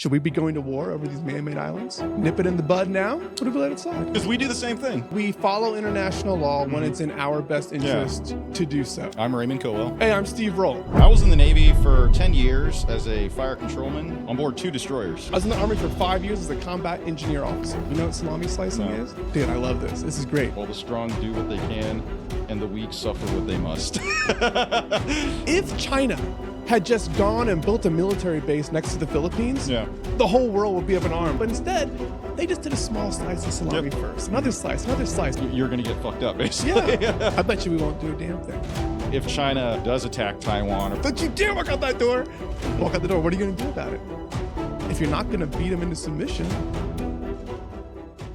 Should we be going to war over these man-made islands? Nip it in the bud now? Or do we let it slide? Because we do the same thing. We follow international law when it's in our best interest to do so. I'm Raymond Cowell. Hey, I'm Steve Roll. I was in the Navy for 10 years as a fire controlman on board 2 destroyers. I was in the Army for 5 years as a combat engineer officer. You know what salami slicing is? Dude, I love this. This is great. All the strong do what they can, and the weak suffer what they must. If China had just gone and built a military base next to the Philippines, the whole world would be up in arms. But instead, they just did a small slice of salami first. Another slice, another slice. You're going to get fucked up, basically. Yeah. I bet you we won't do a damn thing. If China does attack Taiwan... Don't you dare walk out that door! Walk out the door. What are you going to do about it? If you're not going to beat them into submission,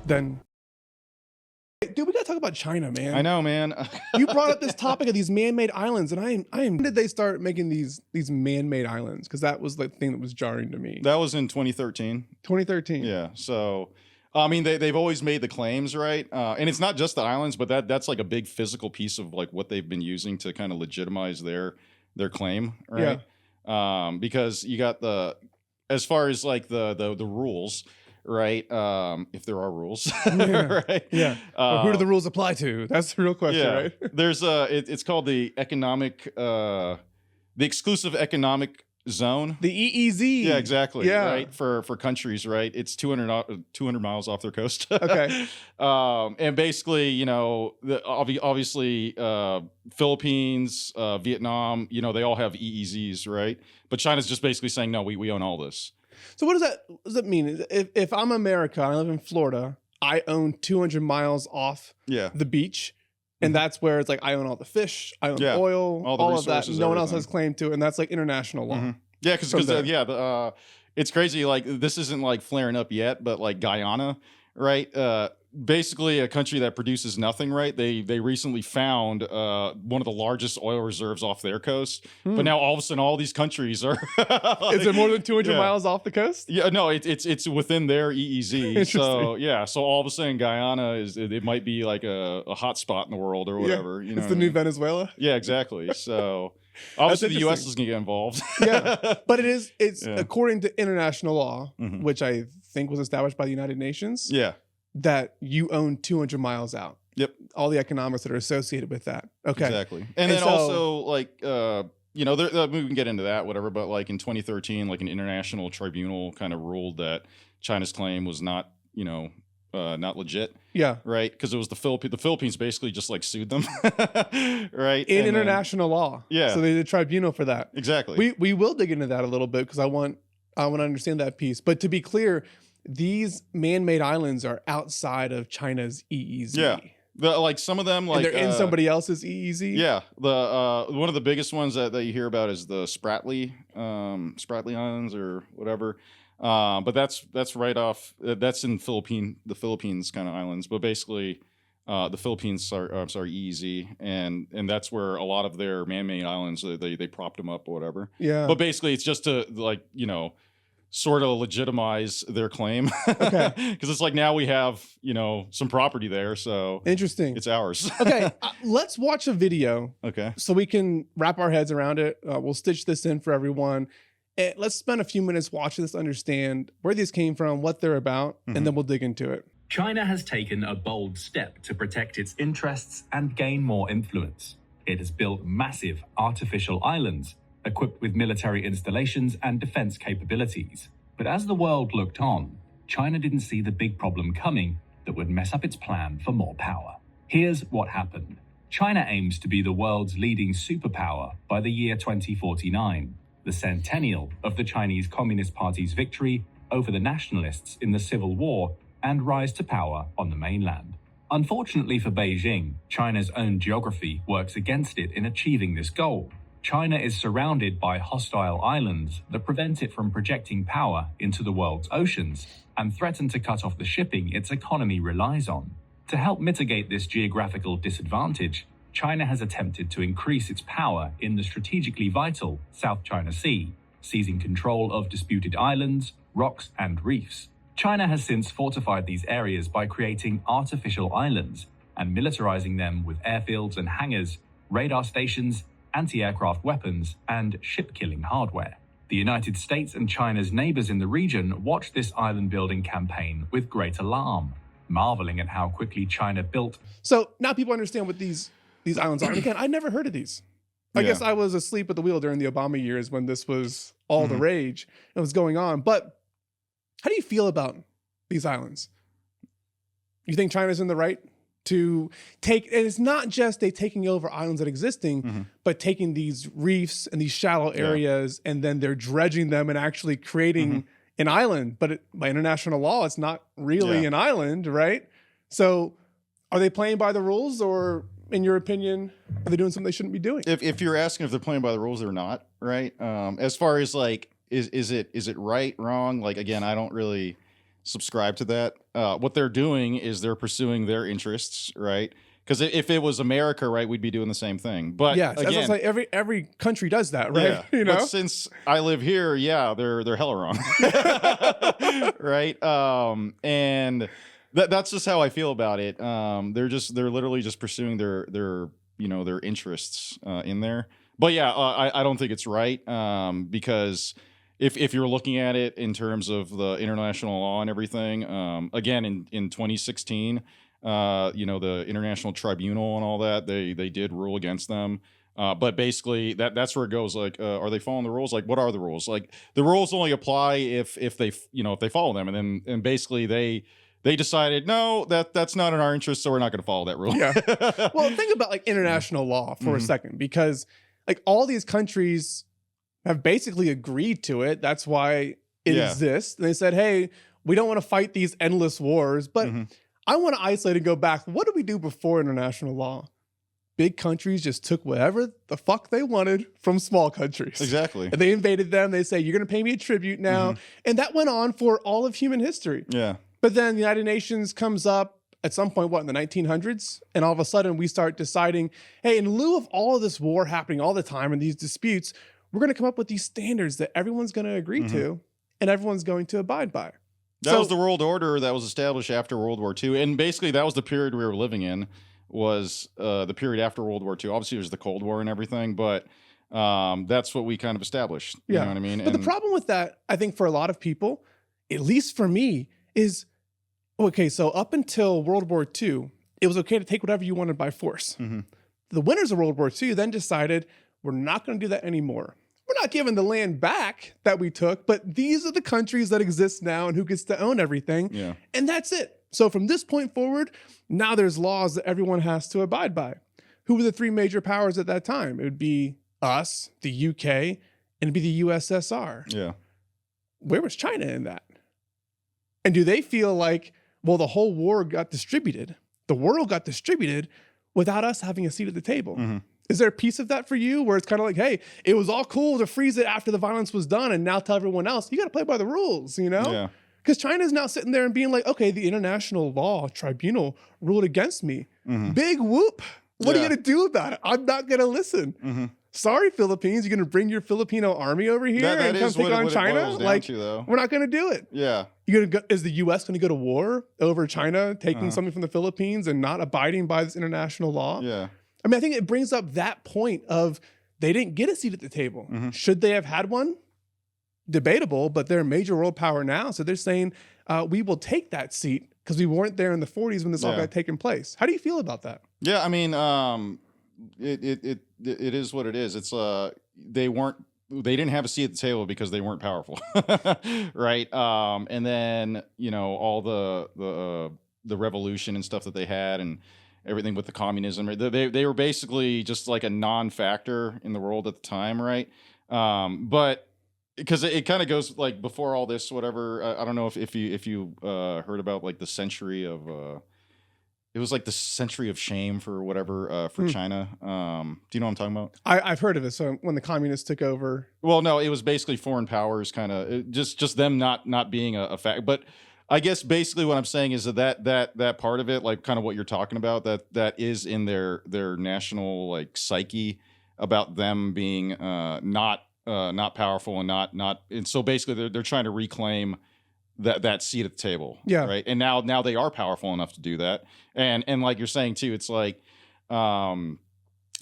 then... Dude, we gotta talk about China, man. I know, man. You brought up this topic of these man-made islands, and I am. When did they start making these man-made islands? Because that was the thing that was jarring to me. That was in 2013. 2013. Yeah. So, I mean, they've always made the claims, right? And it's not just the islands, but that's like a big physical piece of like what they've been using to kind of legitimize their claim, right? Yeah. Because you got as far as like the rules. Right, if there are rules, right? Yeah. Who do the rules apply to? That's the real question, right? There's it's called the exclusive economic zone. The EEZ. Yeah, exactly. Yeah. Right, for countries, right? It's 200 miles off their coast. Okay. And basically, you know, obviously, Philippines, Vietnam, you know, they all have EEZs, right? But China's just basically saying, no, we own all this. So what does that mean? If I'm America, I live in Florida, I own 200 miles off the beach, and that's where it's like I own all the fish, I own oil, all of that. No one else has claim to it, and that's like international law. Yeah, because it's crazy. Like this isn't like flaring up yet, but like Guyana, right? Basically a country that produces nothing, right? They recently found one of the largest oil reserves off their coast, but now all of a sudden all these countries are is it more than 200 miles off the coast? Yeah, no, it's within their EEZ. So all of a sudden Guyana it might be like a hot spot in the world or whatever. You know, it's the new Venezuela. Yeah, exactly. So obviously the US is gonna get involved. But it's according to international law, which I think was established by the United Nations. Yeah. That you own 200 miles out. Yep. All the economics that are associated with that. Okay. Exactly. And then also like, you know, we can get into that, whatever, but like in 2013, like an international tribunal kind of ruled that China's claim was not, you know, not legit. Yeah. Right. Because it was the Philippines basically just like sued them. Right. In international law. Yeah. So they did a tribunal for that. Exactly. We will dig into that a little bit because I want to understand that piece. But to be clear, these man-made islands are outside of China's EEZ. Yeah, like some of them, like and they're in somebody else's EEZ. Yeah, one of the biggest ones that you hear about is the Spratly Islands or whatever. But that's right off. That's in the Philippines kind of islands. But basically, the Philippines are EEZ, and that's where a lot of their man-made islands they propped them up or whatever. Yeah. But basically, it's just to like sort of legitimize their claim. Okay. Because it's like now we have, some property there. So interesting. It's ours. Okay. Let's watch a video. Okay. So we can wrap our heads around it. We'll stitch this in for everyone. And let's spend a few minutes watching this, understand where these came from, what they're about, and then we'll dig into it. China has taken a bold step to protect its interests and gain more influence. It has built massive artificial islands equipped with military installations and defense capabilities. But as the world looked on, China didn't see the big problem coming that would mess up its plan for more power. Here's what happened. China aims to be the world's leading superpower by the year 2049, the centennial of the Chinese Communist Party's victory over the nationalists in the Civil War and rise to power on the mainland. Unfortunately for Beijing, China's own geography works against it in achieving this goal. China is surrounded by hostile islands that prevent it from projecting power into the world's oceans and threaten to cut off the shipping its economy relies on. To help mitigate this geographical disadvantage, China has attempted to increase its power in the strategically vital South China Sea, seizing control of disputed islands, rocks, and reefs. China has since fortified these areas by creating artificial islands and militarizing them with airfields and hangars, radar stations, anti-aircraft weapons, and ship-killing hardware. The United States and China's neighbors in the region watched this island-building campaign with great alarm, marveling at how quickly China built. So now people understand what these islands are. And again, I never heard of these. I guess I was asleep at the wheel during the Obama years when this was all the rage and was going on. But how do you feel about these islands? You think China's in the right to take, and it's not just they taking over islands that are existing, but taking these reefs and these shallow areas and then they're dredging them and actually creating an island. But by international law, it's not really an island, right? So are they playing by the rules, or in your opinion, are they doing something they shouldn't be doing? If you're asking if they're playing by the rules or not, right? As far as like, is it right, wrong? Like, again, I don't really subscribe to that. What they're doing is they're pursuing their interests, right? Because if it was America, right, we'd be doing the same thing. But yeah, again, as I was like, every country does that, right? Yeah. You know? But since I live here, they're hella wrong, right? And that's just how I feel about it. They're literally just pursuing their interests in there. But yeah, I don't think it's right, because if you're looking at it in terms of the international law and everything, again in 2016, the International Tribunal and all that, they did rule against them. But basically that's where it goes. Like, are they following the rules? Like, what are the rules? Like, the rules only apply if they follow them, and basically they decided, no, that's not in our interest, so we're not going to follow that rule. Yeah. Well, think about like international law for a second, because like all these countries have basically agreed to it. That's why it exists. And they said, hey, we don't want to fight these endless wars, but I want to isolate and go back. What did we do before international law? Big countries just took whatever the fuck they wanted from small countries. Exactly. And they invaded them. They say, you're going to pay me a tribute now. And that went on for all of human history. Yeah. But then the United Nations comes up at some point, in the 1900s? And all of a sudden we start deciding, hey, in lieu of all of this war happening all the time and these disputes, we're going to come up with these standards that everyone's going to agree to and everyone's going to abide by. That was the world order that was established after World War II. And basically that was the period we were living in, was the period after World War II. Obviously there's the Cold War and everything, but that's what we kind of established. You know what I mean? But the problem with that, I think for a lot of people, at least for me, is, okay, so up until World War II, it was okay to take whatever you wanted by force. The winners of World War II then decided, we're not going to do that anymore. We're not giving the land back that we took, but these are the countries that exist now and who gets to own everything. Yeah. And that's it. So from this point forward, now there's laws that everyone has to abide by. Who were the three major powers at that time? It would be us, the UK, and it'd be the USSR. Yeah. Where was China in that? And do they feel like, well, the whole war got distributed, the world got distributed without us having a seat at the table? Is there a piece of that for you where it's kind of like, hey, it was all cool to freeze it after the violence was done and now tell everyone else, you got to play by the rules, you know? Yeah. Because China's now sitting there and being like, okay, the international law tribunal ruled against me. Big whoop. What are you going to do about it? I'm not going to listen. Sorry, Philippines, you're going to bring your Filipino army over here and come take on China? Like, we're not going to do it. Yeah. Is the U.S. going to go to war over China taking something from the Philippines and not abiding by this international law? Yeah. I mean, I think it brings up that point of they didn't get a seat at the table. Should they have had one? Debatable, but they're a major world power now. So they're saying, we will take that seat because we weren't there in the 40s when this all got taken place. How do you feel about that? Yeah, I mean, it is what it is. It's they didn't have a seat at the table because they weren't powerful, right? And then all the revolution and stuff that they had and everything with the communism, they were basically just like a non-factor in the world at the time, right? But because it kind of goes like before all this, whatever. I don't know if you heard about like the century of it was like the century of shame for whatever for China. Do you know what I'm talking about? I've heard of it. So when the communists took over, well, no, it was basically foreign powers, kind of just them not being a fact, but. I guess basically what I'm saying is that part of it, like kind of what you're talking about, that is in their national like psyche about them being not powerful and not and so basically they're trying to reclaim that seat at the table. Yeah. Right. And now they are powerful enough to do that. And like you're saying too, it's like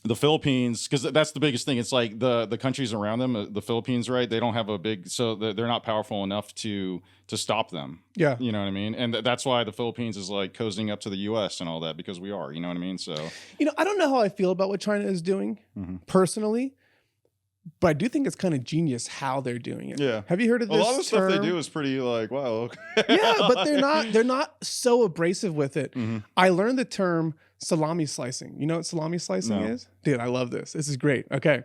the Philippines, because that's the biggest thing. It's like the countries around them, the Philippines, right? They don't have a big, so they're not powerful enough to stop them. Yeah. You know what I mean? And that's why the Philippines is like cozying up to the U.S. and all that, because we are, you know what I mean? So, I don't know how I feel about what China is doing personally, but I do think it's kind of genius how they're doing it. Yeah. Have you heard of this? A lot of the stuff they do is pretty like, wow. Okay. Yeah, but they're not so abrasive with it. I learned the term salami slicing. You know what salami slicing is? Dude, I love this. This is great. Okay.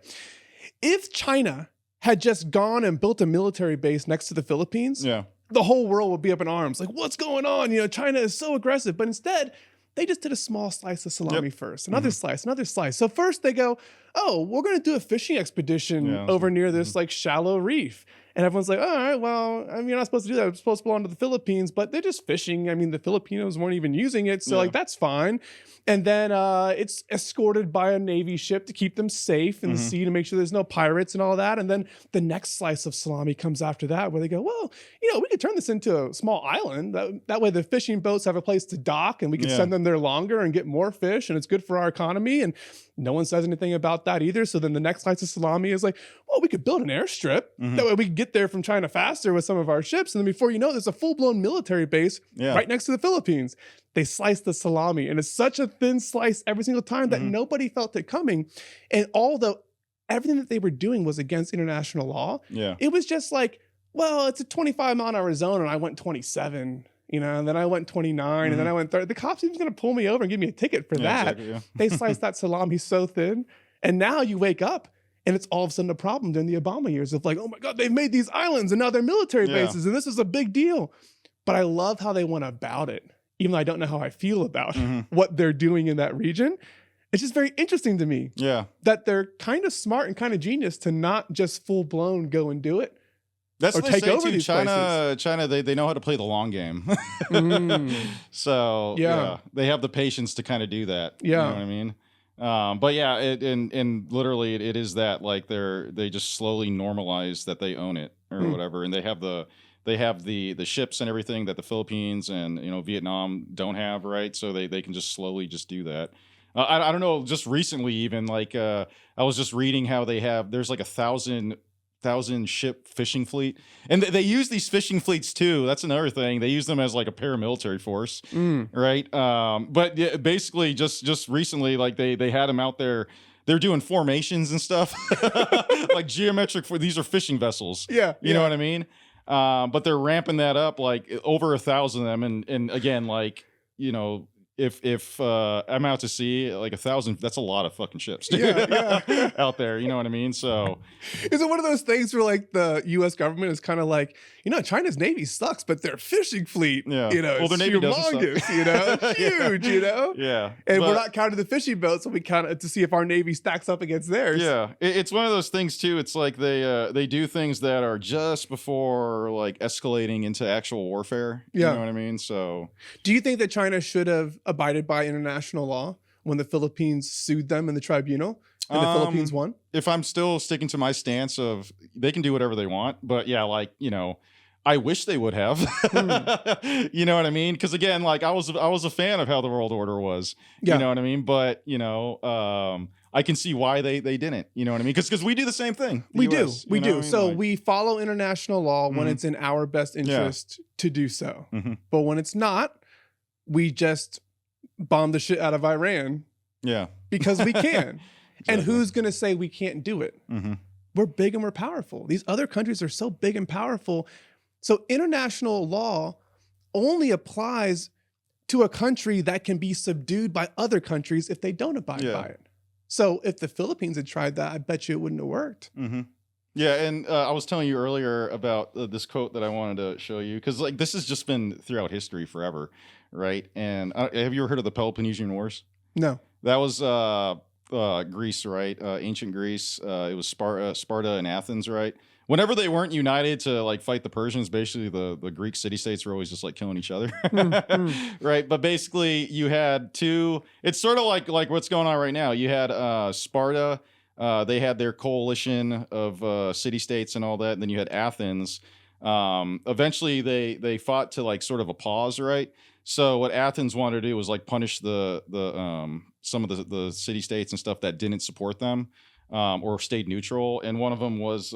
If China had just gone and built a military base next to the Philippines, the whole world would be up in arms. Like, what's going on? China is so aggressive. But instead, they just did a small slice of salami first, another slice, another slice. So first they go, oh, we're going to do a fishing expedition over near this like shallow reef. And everyone's like, all right, well, I mean, you're not supposed to do that. It's supposed to belong to the Philippines, but they're just fishing. I mean, the Filipinos weren't even using it. So like, that's fine. And then it's escorted by a Navy ship to keep them safe in the sea to make sure there's no pirates and all that. And then the next slice of salami comes after that, where they go, well, we could turn this into a small island. That way the fishing boats have a place to dock and we can send them there longer and get more fish. And it's good for our economy. And no one says anything about that either. So then the next slice of salami is like, well, we could build an airstrip. That way we can get there from China faster with some of our ships. And then before you know it, there's a full-blown military base right next to the Philippines. They slice the salami, and it's such a thin slice every single time that nobody felt it coming. And although everything that they were doing was against international law, it was just like, well, it's a 25-mile-an-hour zone, and I went 27, and then I went 29, and then I went 30. The cops even going to pull me over and give me a ticket for that. Exactly, They sliced that salami so thin, and now you wake up, and it's all of a sudden a problem during the Obama years of like, oh my God, they've made these islands, and now they're military bases, and this is a big deal. But I love how they went about it. Even though I don't know how I feel about what they're doing in that region, it's just very interesting to me that they're kind of smart and kind of genius to not just full blown go and do it. That's what they say too. China, they know how to play the long game. So they have the patience to kind of do that. You know what I mean? But yeah, and literally it is that like they just slowly normalize that they own it or whatever, and they have the ships and everything that the Philippines and Vietnam don't have, right? So they can just slowly just do that. I don't know. Just recently, even like I was just reading how there's like 1,000 ship fishing fleet, and they use these fishing fleets too. That's another thing. They use them as like a paramilitary force, right? But yeah, basically, just recently, like they had them out there. They're doing formations and stuff, like geometric. These are fishing vessels. You know what I mean? But they're ramping that up like over 1,000 of them, and again, like if I'm out to sea, like 1,000, that's a lot of fucking ships out there. You know what I mean? So is it one of those things where like the U.S. government is kind of like, China's Navy sucks, but their fishing fleet, well, their Navy humongous, huge, and we're not counting the fishing boats, so we count it to see if our Navy stacks up against theirs. Yeah, it's one of those things too. It's like they do things that are just before like escalating into actual warfare. You know what I mean? So do you think that China should have abided by international law when the Philippines sued them in the tribunal and the Philippines won? If I'm still sticking to my stance of they can do whatever they want, but I wish they would have. You know what I mean? Because again, like I was a fan of how the world order was. You know what I mean? But I can see why they didn't. You know what I mean? Because we do the same thing. We do. So we follow international law when it's in our best interest to do so. But when it's not, we just bomb the shit out of Iran. Because we can. And who's going to say we can't do it? We're big and we're powerful. These other countries are so big and powerful. So international law only applies to a country that can be subdued by other countries if they don't abide by it. So if the Philippines had tried that, I bet you it wouldn't have worked. Yeah, and I was telling you earlier about this quote that I wanted to show you, because like this has just been throughout history forever, right? And have you ever heard of the Peloponnesian Wars? No. That was Greece, right? Ancient Greece. It was Sparta and Athens, right? Whenever they weren't united to like fight the Persians, basically the Greek city-states were always just like killing each other, right? But basically you had two, it's sort of like what's going on right now. You had Sparta, they had their coalition of city-states and all that. And then you had Athens, Eventually they fought to like sort of a pause, right? So what Athens wanted to do was like punish the some of the city states and stuff that didn't support them or stayed neutral, and one of them was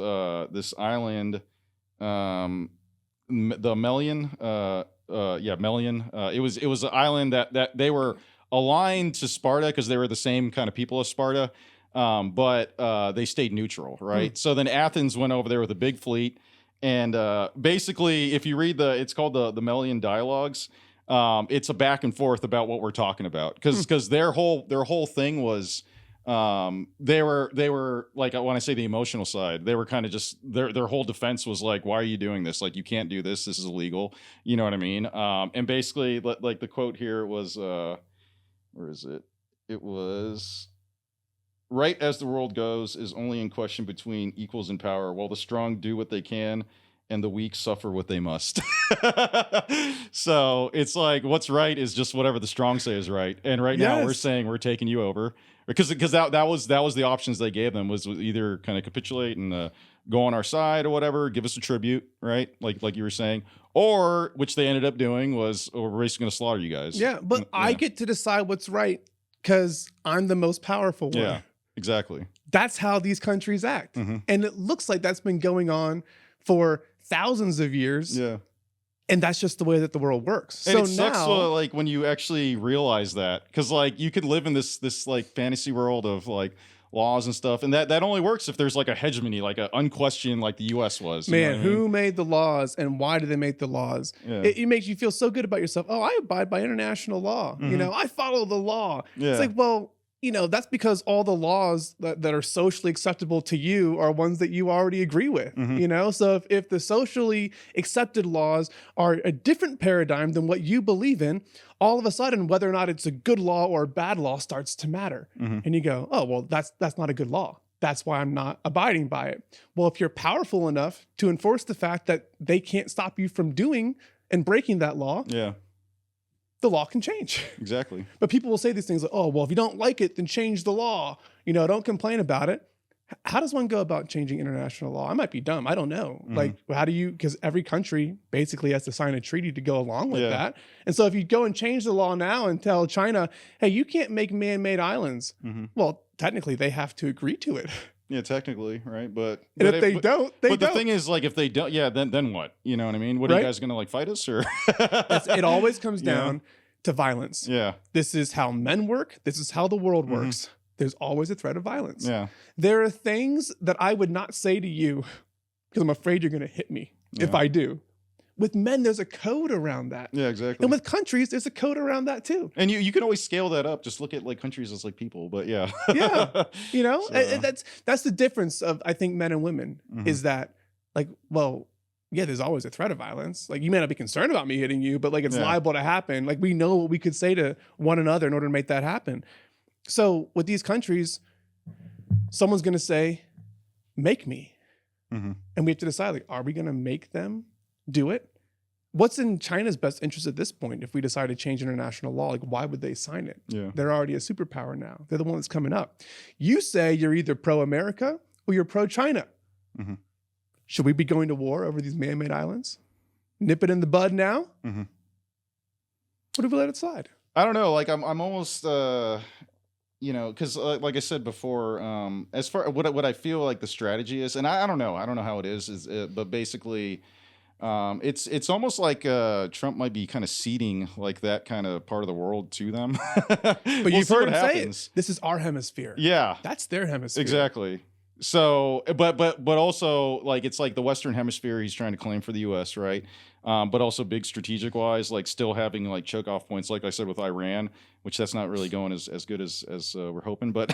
this island, the Melian, Melian. It was an island that they were aligned to Sparta because they were the same kind of people as Sparta, but they stayed neutral, right? So then Athens went over there with a big fleet, and basically, if you read it's called the Melian Dialogues. It's a back and forth about what we're talking about because their whole thing was they were like, when I say the emotional side, they were kind of just their whole defense was like, why are you doing this? Like, you can't do this. This is illegal. You know what I mean? And basically, like the quote here was, where is it? It was, right as the world goes is only in question between equals in power, while the strong do what they can and the weak suffer what they must. So it's like, what's right is just whatever the strong say is right. And right now we're saying we're taking you over because that was the options they gave them was either kind of capitulate and go on our side or whatever, give us a tribute, right? Like you were saying, or which they ended up doing was, we're basically going to slaughter you guys. Yeah, but I get to decide what's right because I'm the most powerful one. Yeah, exactly. That's how these countries act. And it looks like that's been going on for thousands of years. Yeah. And that's just the way that the world works. And so it sucks like when you actually realize that, because like you could live in this like fantasy world of like laws and stuff, and that only works if there's like a hegemony, like an unquestioned, like the U.S. was. Man, who made the laws and why did they make the laws? Yeah. It makes you feel so good about yourself. Oh, I abide by international law. You know, I follow the law. Yeah. It's like, well, you know, that's because all the laws that are socially acceptable to you are ones that you already agree with, you know? So if the socially accepted laws are a different paradigm than what you believe in, all of a sudden, whether or not it's a good law or a bad law starts to matter. And you go, oh, well, that's not a good law. That's why I'm not abiding by it. Well, if you're powerful enough to enforce the fact that they can't stop you from doing and breaking that law, the law can change. Exactly. But people will say these things like, oh, well, if you don't like it, then change the law. You know, don't complain about it. How does one go about changing international law? I might be dumb. I don't know. Like, how do you, because every country basically has to sign a treaty to go along with that. And so if you go and change the law now and tell China, hey, you can't make man-made islands. Well, technically they have to agree to it. Yeah, technically, right? But if they don't, But the thing is, like, if they don't, then what? You know what I mean? What are you guys gonna like fight us or? It always comes down to violence. Yeah, this is how men work. This is how the world works. There's always a threat of violence. Yeah, there are things that I would not say to you because I'm afraid you're gonna hit me if I do. With men, there's a code around that. Yeah, exactly. And with countries, there's a code around that too. And you can always scale that up. Just look at like countries as like people. But yeah, you know, so. That's the difference of I think men and women is that like, well, yeah, there's always a threat of violence. Like you may not be concerned about me hitting you, but like it's liable to happen. Like we know what we could say to one another in order to make that happen. So with these countries, someone's going to say, "Make me," and we have to decide like, are we going to make them do it? What's in China's best interest at this point? If we decide to change international law, like why would they sign it? Yeah. They're already a superpower now. They're the one that's coming up. You say you're either pro-America or you're pro-China. Should we be going to war over these man-made islands? Nip it in the bud now? Or do we let it slide? I don't know. Like I'm almost, you know, because like I said before, as far what I feel like the strategy is, and I don't know how it is but basically. It's almost like Trump might be kind of ceding like that kind of part of the world to them. But you've heard him say it. This is our hemisphere. Yeah, that's their hemisphere. Exactly. So, but also like it's like the Western Hemisphere he's trying to claim for the U.S. right? But also big strategic wise, like still having like choke off points, like I said with Iran, which that's not really going as good as we're hoping. But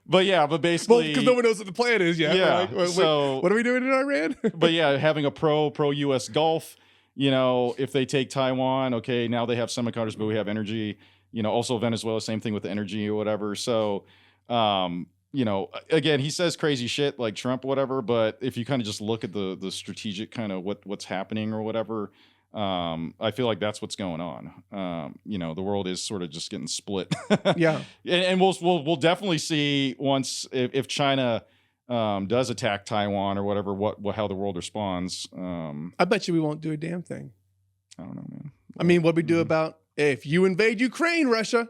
but yeah, but basically because no one knows what the plan is yet. Yeah. Like, so what are we doing in Iran? But yeah, having a pro U.S. Gulf. You know, if they take Taiwan, okay, now they have semiconductors, but we have energy. You know, also Venezuela, same thing with the energy or whatever. So. You know, again, he says crazy shit like Trump, whatever. But if you kind of just look at the strategic kind of what's happening or whatever, I feel like that's what's going on. You know, the world is sort of just getting split. Yeah, and we'll definitely see once if China does attack Taiwan or whatever, how the world responds. I bet you we won't do a damn thing. I don't know, man. I mean, what we do about if you invade Ukraine, Russia,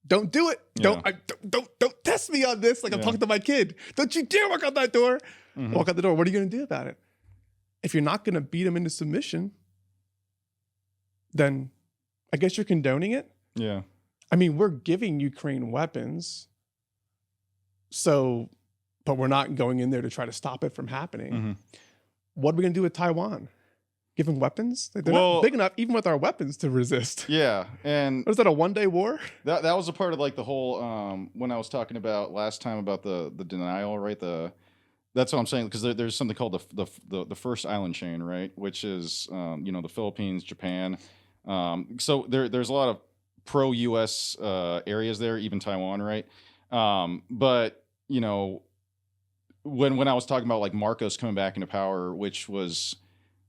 don't do it. Yeah. Don't test me on this. Like I'm talking to my kid. Don't you dare walk out that door. Walk out the door. What are you going to do about it? If you're not going to beat them into submission, then I guess you're condoning it. Yeah. I mean, we're giving Ukraine weapons, but we're not going in there to try to stop it from happening. What are we going to do with Taiwan? Give them weapons? They're not big enough, even with our weapons, to resist. Yeah, and was that a one-day war? That was a part of like the whole when I was talking about last time about the denial, right? That's what I'm saying, because there's something called the first island chain, right? Which is the Philippines, Japan. So there's a lot of pro-U.S. areas there, even Taiwan, right? But when I was talking about like Marcos coming back into power, which was,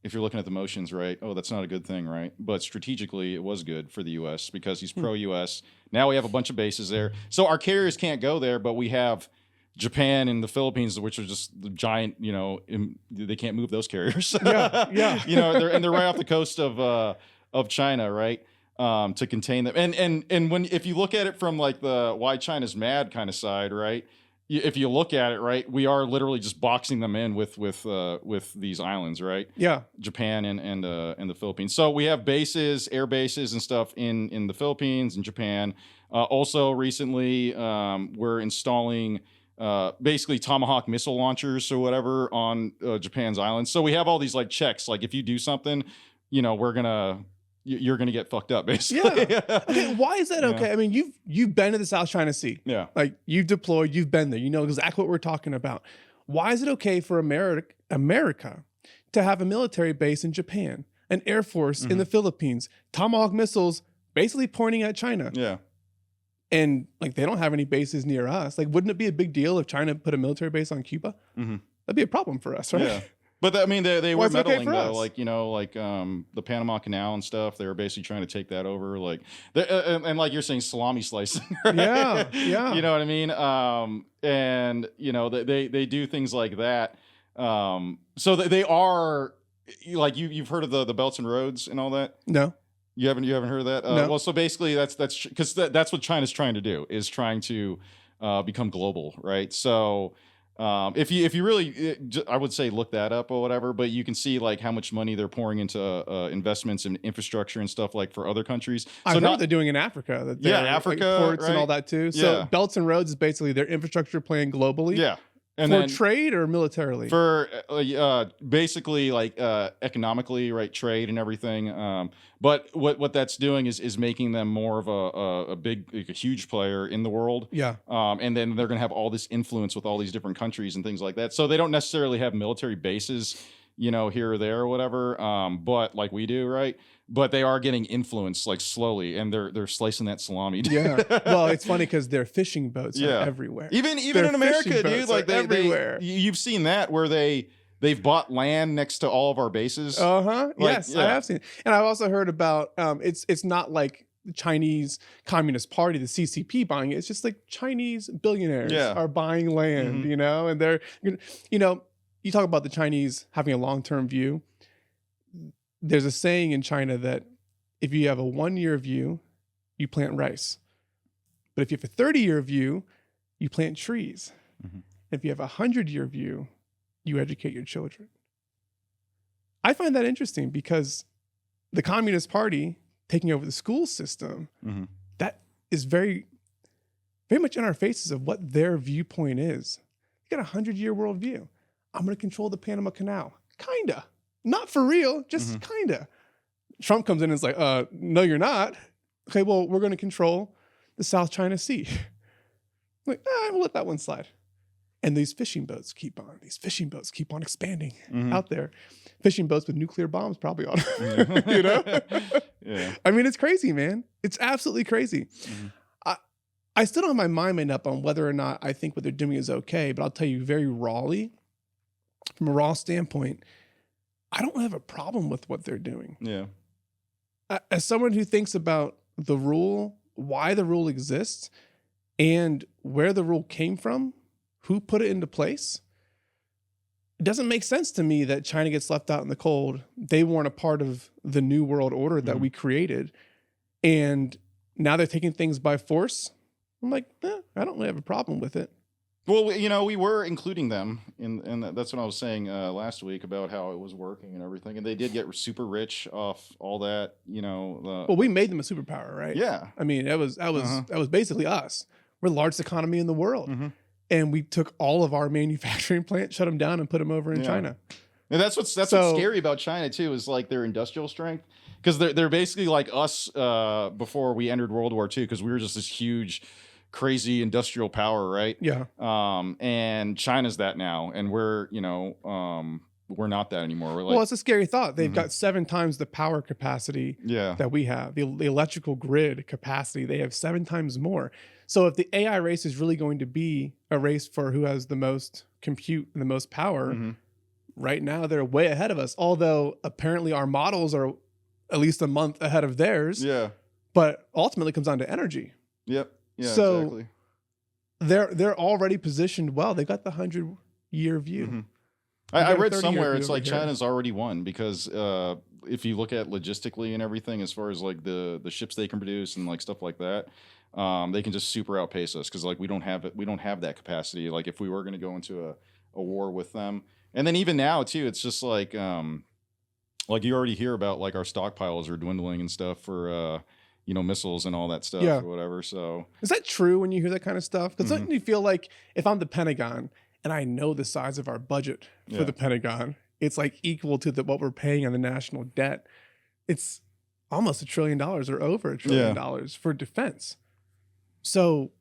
if you're looking at the motions, right? Oh, that's not a good thing, right? But strategically, it was good for the U.S. because he's pro-U.S. Now we have a bunch of bases there. So our carriers can't go there, but we have Japan and the Philippines, which are just the giant, they can't move those carriers. Yeah. They're right off the coast of China, right? To contain them. And if you look at it from like the why China's mad kind of side, right? If you look at it, right, we are literally just boxing them in with these islands, right? Yeah, Japan and the Philippines. So we have bases, air bases, and stuff in the Philippines and Japan. Also, recently, we're installing basically Tomahawk missile launchers or whatever on Japan's islands. So we have all these like checks. Like if you do something, you're gonna get fucked up, basically. Yeah. Okay, why is that okay? I mean, you've been to the South China Sea. Yeah. Like you've deployed, you've been there. You know exactly what we're talking about. Why is it okay for America to have a military base in Japan, an air force in the Philippines, Tomahawk missiles basically pointing at China? Yeah. And like they don't have any bases near us. Like, wouldn't it be a big deal if China put a military base on Cuba? That'd be a problem for us, right? Yeah. But I mean, they were meddling though, us? like the Panama Canal and stuff. They were basically trying to take that over, like, and like you're saying, salami slicing. Right? Yeah. You know what I mean? And they do things like that. So they are like you've heard of the belts and roads and all that. No, you haven't heard of that. No. Well, so basically that's because that's what China's trying to do, is trying to become global, right? So. If you really, I would say look that up or whatever, but you can see like how much money they're pouring into investments in infrastructure and stuff like for other countries. I know they're doing in Africa. Africa, ports right? and all that too. So Belts and Roads is basically their infrastructure plan globally. Yeah. And for then trade or militarily? For basically like economically, right, trade and everything. But what that's doing is making them more of a big, like a huge player in the world. Yeah. And then they're going to have all this influence with all these different countries and things like that. So they don't necessarily have military bases, here or there or whatever. But like we do, right? But they are getting influence like slowly, and they're slicing that salami. Yeah. Well, it's funny because their fishing boats are everywhere. Even in America, dude. Like everywhere. You've seen that where they've bought land next to all of our bases. Yes, I have seen. And I've also heard about it's not like the Chinese Communist Party, the CCP, buying it. It's just like Chinese billionaires are buying land, and they're you talk about the Chinese having a long-term view. There's a saying in China that if you have a 1-year view, you plant rice. But if you have a 30-year view, you plant trees. If you have a 100-year view, you educate your children. I find that interesting because the Communist Party taking over the school system, that is very, very much in our faces of what their viewpoint is. You got a 100-year worldview. I'm going to control the Panama Canal. Kinda. Not for real, just kinda. Trump comes in and is like, no, you're not. Okay, well, we're going to control the South China Sea. Like, we'll let that one slide. And these fishing boats keep on expanding out there. Fishing boats with nuclear bombs probably on them, Yeah. I mean, it's crazy, man. It's absolutely crazy. I still don't have my mind made up on whether or not I think what they're doing is okay, but I'll tell you very rawly, from a raw standpoint, I don't have a problem with what they're doing. Yeah. As someone who thinks about the rule, why the rule exists, and where the rule came from, who put it into place, it doesn't make sense to me that China gets left out in the cold. They weren't a part of the new world order that we created. And now they're taking things by force. I'm like, I don't really have a problem with it. Well, we were including them in that's what I was saying last week about how it was working and everything. And they did get super rich off all that, Well, we made them a superpower, right? Yeah. I mean, that was basically us. We're the largest economy in the world. And we took all of our manufacturing plants, shut them down, and put them over in China. And that's what's scary about China too, is like their industrial strength, because they're basically like us before we entered World War II, because we were just this huge, crazy industrial power, right? Yeah. And China's that now, and we're we're not that anymore. We're like, well, it's a scary thought. They've got 7 times the power capacity that we have. The electrical grid capacity, they have 7 times more. So if the AI race is really going to be a race for who has the most compute and the most power, right now they're way ahead of us. Although apparently our models are at least a month ahead of theirs. Yeah. But ultimately it comes down to energy. Yep. Yeah, so exactly. They're already positioned well. They've got the 100-year view. I read somewhere it's like China's already won, because if you look at logistically and everything, as far as like the ships they can produce and like stuff like that, they can just super outpace us, because like we don't have that capacity. Like if we were going to go into a war with them, and then even now too, it's just like you already hear about like our stockpiles are dwindling and stuff for missiles and all that stuff or whatever. So is that true when you hear that kind of stuff? Because don't you feel like if I'm the Pentagon and I know the size of our budget for the Pentagon, it's like equal to what we're paying on the national debt. It's almost $1 trillion or over $1 trillion for defense. So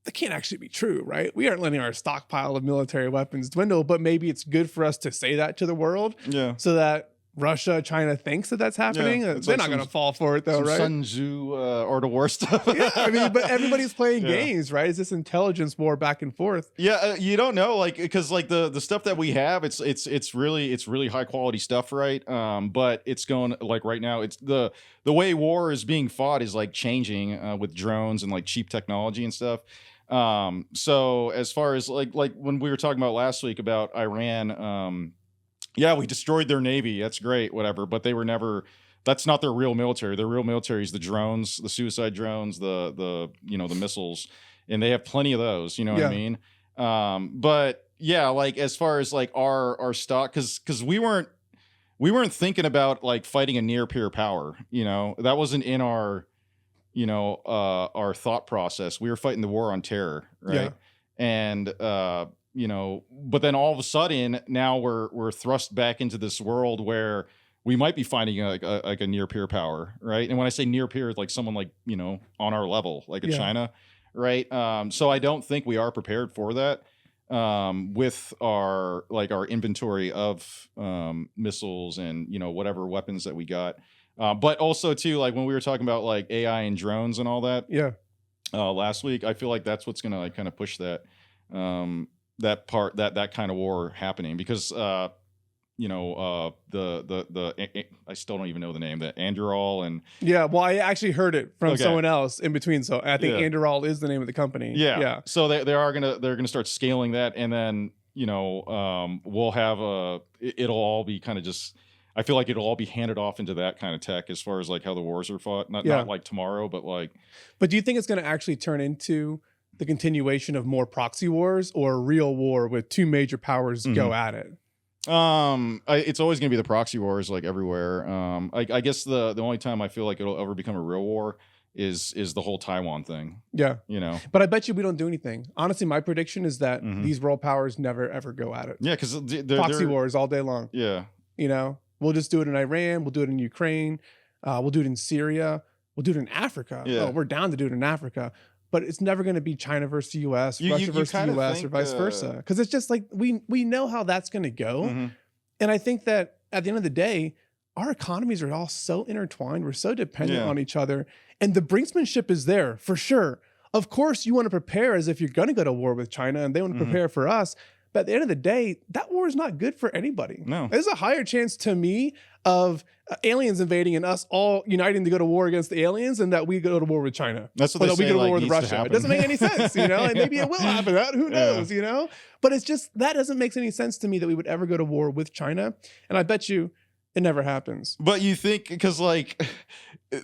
that can't actually be true, right? We aren't letting our stockpile of military weapons dwindle, but maybe it's good for us to say that to the world so that Russia, China thinks that that's happening. They're like not going to fall for it though, right? Sun Tzu Art of War stuff. I mean, but everybody's playing games, right? It's this intelligence war back and forth. Yeah, you don't know, like, because like the stuff that we have, it's really high quality stuff, right? But it's going like right now, it's the way war is being fought is like changing with drones and like cheap technology and stuff. So as far as like when we were talking about last week about Iran, yeah, we destroyed their navy. That's great, whatever. But they were never. That's not their real military. Their real military is the drones, the suicide drones, the missiles, and they have plenty of those. You know what I mean? But yeah, like as far as like our stock, because we weren't thinking about like fighting a near peer power. That wasn't in our our thought process. We were fighting the war on terror, right? And but then all of a sudden now we're thrust back into this world where we might be finding like a near peer power, right? And when I say near peer, it's like someone like on our level, like a China, right? So I don't think we are prepared for that with our inventory of missiles and whatever weapons that we got, but also too, like when we were talking about like AI and drones and all that, last week, I feel like that's what's gonna like kind of push that. That kind of war happening, because I still don't even know the name, the Anduril and well, I actually heard it from someone else in between, so I think Anduril is the name of the company. So they're gonna start scaling that, and then we'll have it'll all be kind of just, I feel like it'll all be handed off into that kind of tech as far as like how the wars are fought, not like tomorrow, but like. But do you think it's going to actually turn into the continuation of more proxy wars, or a real war with 2 major powers go at it? It's always going to be the proxy wars, like everywhere. I guess the only time I feel like it'll ever become a real war is the whole Taiwan thing. But I bet you we don't do anything. Honestly, my prediction is that these world powers never ever go at it. Because proxy wars all day long. We'll just do it in Iran, we'll do it in Ukraine, we'll do it in Syria, we'll do it in Africa. We're down to do it in Africa. But it's never going to be China versus the U.S., Russia versus the U.S., or vice versa. Because it's just like we know how that's going to go. And I think that at the end of the day, our economies are all so intertwined. We're so dependent on each other. And the brinksmanship is there for sure. Of course, you want to prepare as if you're going to go to war with China, and they want to prepare for us. But at the end of the day, that war is not good for anybody. No. There's a higher chance to me of aliens invading and us all uniting to go to war against the aliens than that we go to war with China. That's what they say, we go to war like, with needs to Russia. It doesn't make any sense, you know? And maybe it will happen. Who knows, you know? But it's just, that doesn't make any sense to me that we would ever go to war with China. And I bet you it never happens. But you think, because like,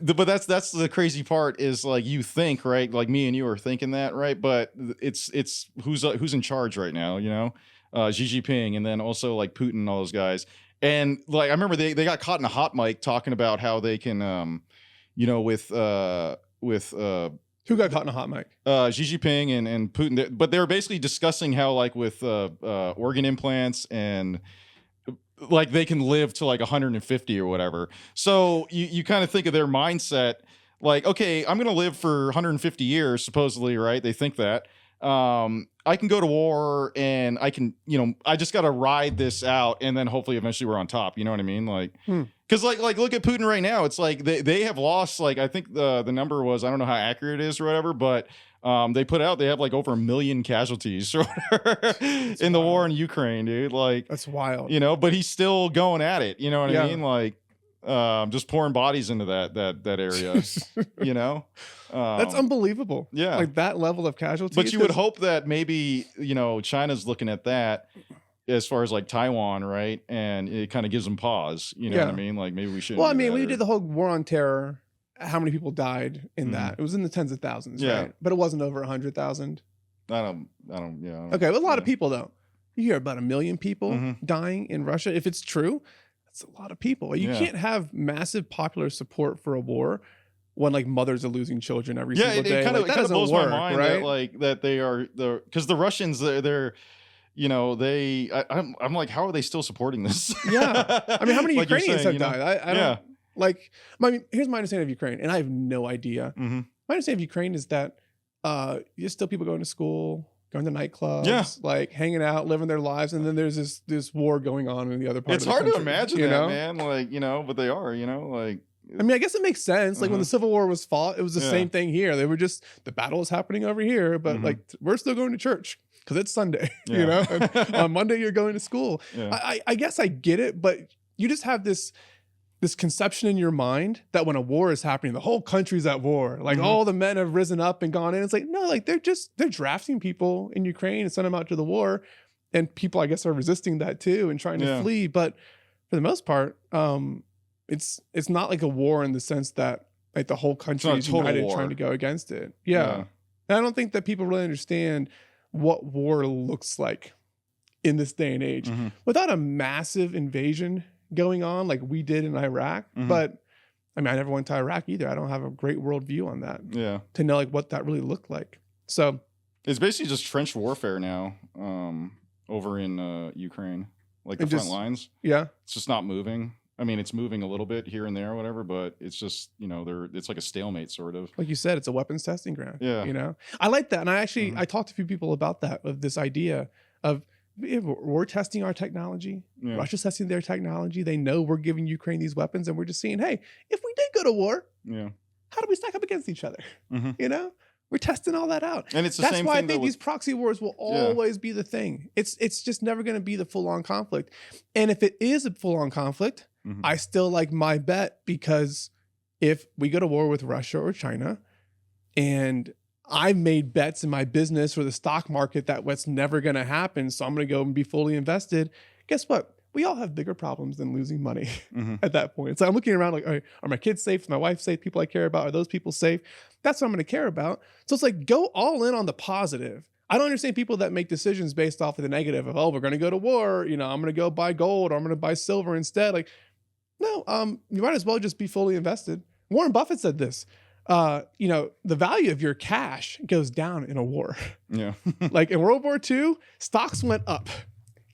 but that's the crazy part is like, you think, right? Like me and you are thinking that, right? But it's who's in charge right now, you know? Xi Jinping, and then also like Putin and all those guys. And like, I remember they got caught in a hot mic talking about how they can, you know, with who got caught in a hot mic? Xi Jinping and Putin. But they were basically discussing how like with organ implants and like they can live to like 150 or whatever. So you kind of think of their mindset like, okay, I'm going to live for 150 years, supposedly, right? They think that. I can go to war and I can, you know, I just got to ride this out and then hopefully eventually we're on top. You know what I mean? Like, because like look at Putin right now. It's like they have lost, like, I think the number was, I don't know how accurate it is or whatever, but they put out, they have like over 1 million casualties or whatever in the war in Ukraine, dude. Like, that's wild, you know, but he's still going at it. You know what I mean? Like, just pouring bodies into that area, you know? That's unbelievable. Yeah. Like that level of casualties. But you would hope that maybe, you know, China's looking at that as far as like Taiwan, right? And it kind of gives them pause. You know what I mean? Like maybe we should. Well, I mean, we did the whole war on terror. How many people died in that? It was in the tens of thousands, right? But it wasn't over 100,000. I don't, okay, but a lot of people though. You hear about 1 million people dying in Russia. If it's true, that's a lot of people. You can't have massive popular support for a war when like mothers are losing children every single day. It kind of blows my mind, right? That, like that they are because the Russians they're you know I'm like, how are they still supporting this? Yeah, I mean, how many like Ukrainians have you know? died? I don't like. I mean, here's my understanding of Ukraine, and I have no idea. My understanding of Ukraine is that there's still people going to school, going to nightclubs, like hanging out, living their lives, and then there's this war going on in the other part. It's of the hard country, to imagine you that, know? man. Like, you know, but they are, you know, like. I mean, I guess it makes sense. Like when the Civil War was fought, it was the same thing here. They were just, the battle was happening over here, but like we're still going to church because it's Sunday, you know? And on Monday you're going to school. I guess I get it, but you just have this conception in your mind that when a war is happening, the whole country's at war. Like all the men have risen up and gone in. It's like, no, like they're drafting people in Ukraine and send them out to the war. And people, I guess, are resisting that too and trying to flee. But for the most part, it's not like a war in the sense that like the whole country is united trying to go against it. And I don't think that people really understand what war looks like in this day and age without a massive invasion going on like we did in Iraq. But I mean, I never went to Iraq either. I don't have a great worldview on that. To know like what that really looked like. So it's basically just trench warfare now over in Ukraine, like the front lines. It's just not moving. I mean, it's moving a little bit here and there or whatever, but it's just, you know, it's like a stalemate sort of. Like you said, it's a weapons testing ground. You know, I like that. And I actually, I talked to a few people about that, of this idea of we're testing our technology. Russia's testing their technology. They know we're giving Ukraine these weapons and we're just seeing, hey, if we did go to war, how do we stack up against each other? You know? We're testing all that out. And it's the That's same why thing I think these proxy wars will always be the thing. It's just never going to be the full-on conflict. And if it is a full-on conflict, I still like my bet, because if we go to war with Russia or China, and I've made bets in my business or the stock market that what's never going to happen, so I'm going to go and be fully invested, guess what? We all have bigger problems than losing money at that point. So I'm looking around like, are my kids safe? Is my wife safe? People I care about, are those people safe? That's what I'm going to care about. So it's like, go all in on the positive. I don't understand people that make decisions based off of the negative of, oh, we're going to go to war. You know, I'm going to go buy gold, or I'm going to buy silver instead. Like, no, you might as well just be fully invested. Warren Buffett said this. You know, the value of your cash goes down in a war. Like in World War II, stocks went up,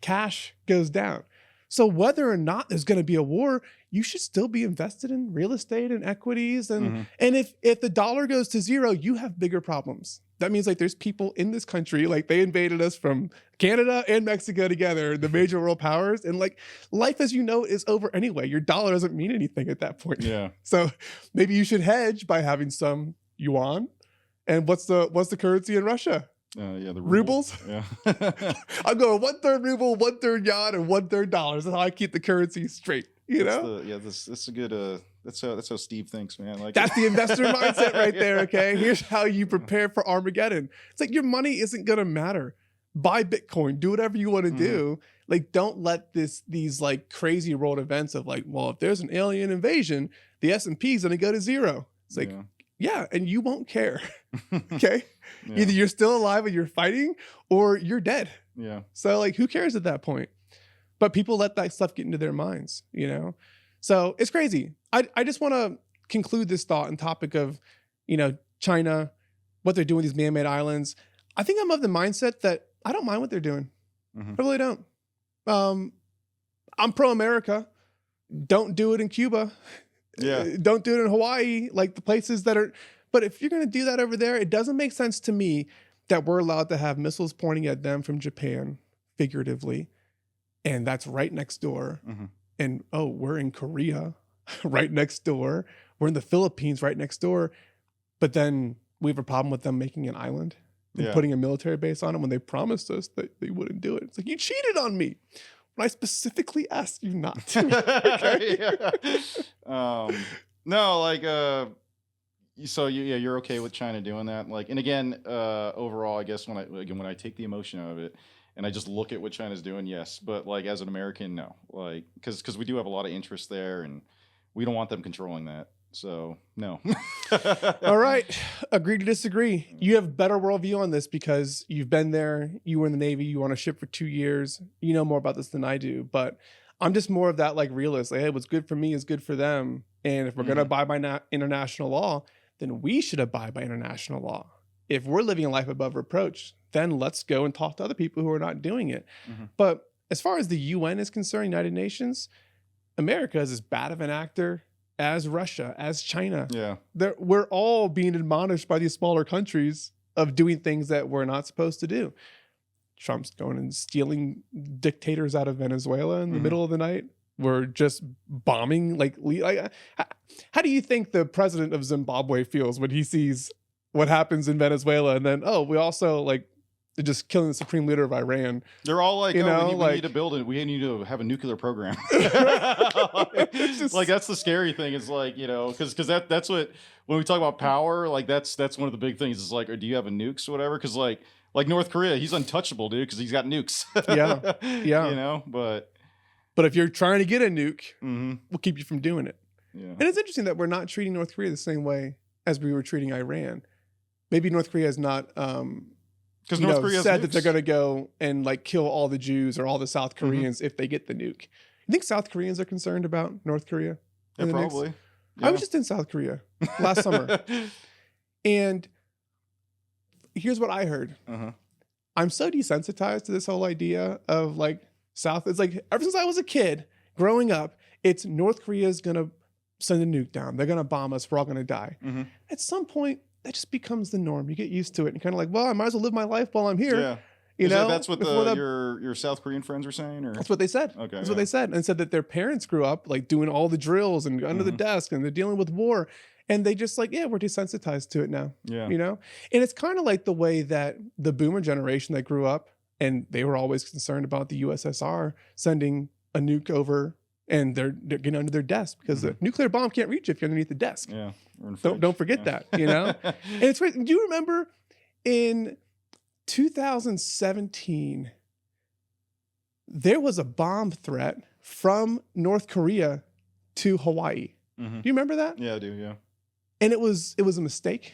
cash goes down. So whether or not there's going to be a war, you should still be invested in real estate and equities. And and if the dollar goes to zero, you have bigger problems. That means like there's people in this country, like they invaded us from Canada and Mexico together, the major world powers. And like life as you know is over anyway. Your dollar doesn't mean anything at that point. So maybe you should hedge by having some yuan. And what's the currency in Russia? The rubles. Yeah. I'm going 1/3 ruble, 1/3 yuan, and 1/3 dollars. That's how I keep the currency straight. That's a good. That's how Steve thinks, man. Like that's the investor mindset right there. Okay, here's how you prepare for Armageddon. It's like your money isn't gonna matter. Buy Bitcoin, do whatever you want to do. Like, don't let these like crazy world events of like, well, if there's an alien invasion, the S&P is gonna go to 0. It's like, yeah, and you won't care. Okay, either you're still alive and you're fighting, or you're dead. Yeah. So like, who cares at that point? But people let that stuff get into their minds, you know? So it's crazy. I just want to conclude this thought and topic of, China, what they're doing with these man-made islands. I think I'm of the mindset that I don't mind what they're doing. I really don't. I'm pro-America. Don't do it in Cuba. Don't do it in Hawaii, like the places that are. But if you're going to do that over there, it doesn't make sense to me that we're allowed to have missiles pointing at them from Japan, figuratively. And that's right next door. And we're in Korea right next door. We're in the Philippines right next door. But then we have a problem with them making an island and putting a military base on it when they promised us that they wouldn't do it. It's like, you cheated on me when I specifically asked you not to. No, like, so you're okay with China doing that? Like, and again, overall, I guess when I take the emotion out of it, and I just look at what China's doing, yes. But like as an American, no. Like, because we do have a lot of interest there, and we don't want them controlling that. So no. All right, agree to disagree. You have better worldview on this because you've been there. You were in the Navy. You were on a ship for 2 years. You know more about this than I do. But I'm just more of that like realist. Like, hey, what's good for me is good for them. And if we're gonna abide by international law, then we should abide by international law. If we're living a life above reproach, then let's go and talk to other people who are not doing it. But as far as the UN is concerned, United Nations, America is as bad of an actor as Russia, as China. Yeah. We're all being admonished by these smaller countries of doing things that we're not supposed to do. Trump's going and stealing dictators out of Venezuela in the middle of the night. We're just bombing. Like, how do you think the president of Zimbabwe feels when he sees what happens in Venezuela? And then, we also like just killing the supreme leader of Iran. They're all like, we need to build it. We need to have a nuclear program. Like that's the scary thing. Is like, because that's what, when we talk about power, like that's one of the big things. Is like, or do you have a nukes or whatever? Because like North Korea, he's untouchable, dude, because he's got nukes. Yeah. But if you're trying to get a nuke, we'll keep you from doing it. Yeah. And it's interesting that we're not treating North Korea the same way as we were treating Iran. Maybe North Korea is not because North Korea said that they're going to go and like kill all the Jews or all the South Koreans if they get the nuke. You think South Koreans are concerned about North Korea? Yeah, probably. Yeah. I was just in South Korea last summer. And here's what I heard. I'm so desensitized to this whole idea of like South. It's like ever since I was a kid growing up, it's North Korea's going to send a nuke down. They're going to bomb us. We're all going to die. At some point, that just becomes the norm. You get used to it and kind of like, well, I might as well live my life while I'm here. Yeah. That's what your South Korean friends were saying? Or? That's what they said. Okay. That's what they said. And said that their parents grew up like doing all the drills and under the desk and they're dealing with war. And they just like, we're desensitized to it now. Yeah. And it's kind of like the way that the boomer generation that grew up and they were always concerned about the USSR sending a nuke over and they're getting under their desk because the nuclear bomb can't reach if you're underneath the desk. Yeah. Don't forget that, And it's great. Do you remember in 2017, there was a bomb threat from North Korea to Hawaii. Do you remember that? Yeah, I do, yeah. And it was a mistake.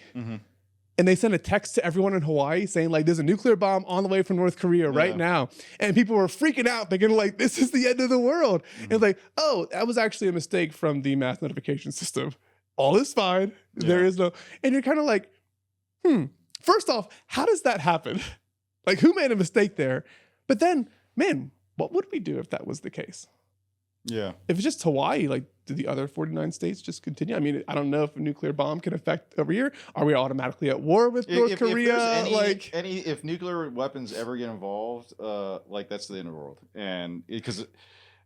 And they sent a text to everyone in Hawaii saying like, there's a nuclear bomb on the way from North Korea right now. And people were freaking out thinking like, this is the end of the world. And it's like, that was actually a mistake from the mass notification system. All is fine. Yeah. There is no, and you're kind of like, first off, how does that happen? Like who made a mistake there? But then, man, what would we do if that was the case? Yeah. If it's just Hawaii, like, do the other 49 states just continue? I mean, I don't know if a nuclear bomb can affect over here. Are we automatically at war with North Korea? If nuclear weapons ever get involved, like that's the end of the world. And because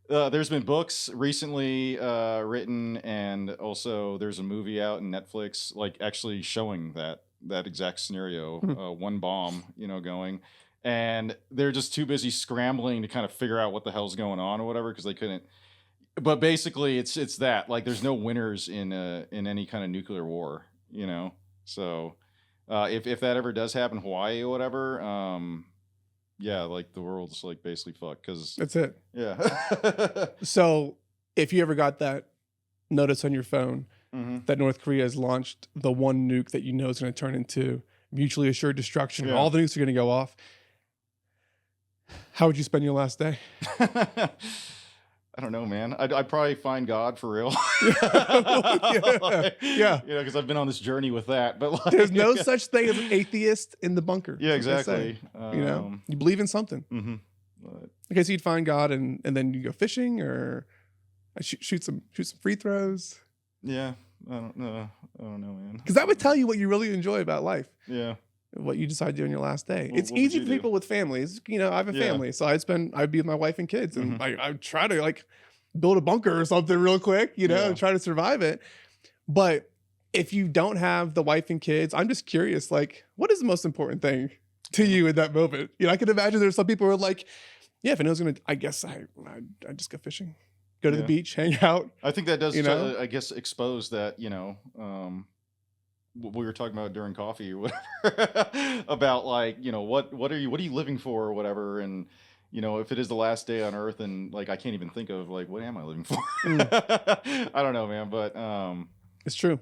there's been books recently written, and also there's a movie out in Netflix, like actually showing that that exact scenario, one bomb, going, and they're just too busy scrambling to kind of figure out what the hell's going on or whatever because they couldn't. But basically, it's that like there's no winners in any kind of nuclear war, So if that ever does happen, Hawaii or whatever, yeah, like the world's like basically fucked because that's it. Yeah. So if you ever got that notice on your phone that North Korea has launched the one nuke that is going to turn into mutually assured destruction, and all the nukes are going to go off, how would you spend your last day? I don't know, man. I'd probably find God for real. Yeah. Because I've been on this journey with that. But like, there's no such thing as an atheist in the bunker. Yeah, exactly. You believe in something. Okay, so you'd find God, and then you go fishing or shoot some free throws. Yeah, I don't know, man. Because that would tell you what you really enjoy about life. Yeah. What you decide to do on your last day. It's easy for people with families. I have a family, so I'd be with my wife and kids, and I'd try to like build a bunker or something real quick, and try to survive it. But if you don't have the wife and kids, I'm just curious, like, what is the most important thing to you in that moment? I can imagine there's some people who are like, yeah, if I was gonna, I guess I'd just go fishing, go to the beach, hang out. I think that does, I guess, expose that, what we were talking about during coffee or whatever about like, what are you living for or whatever. And, if it is the last day on earth and like, I can't even think of like, what am I living for? I don't know, man, but, it's true.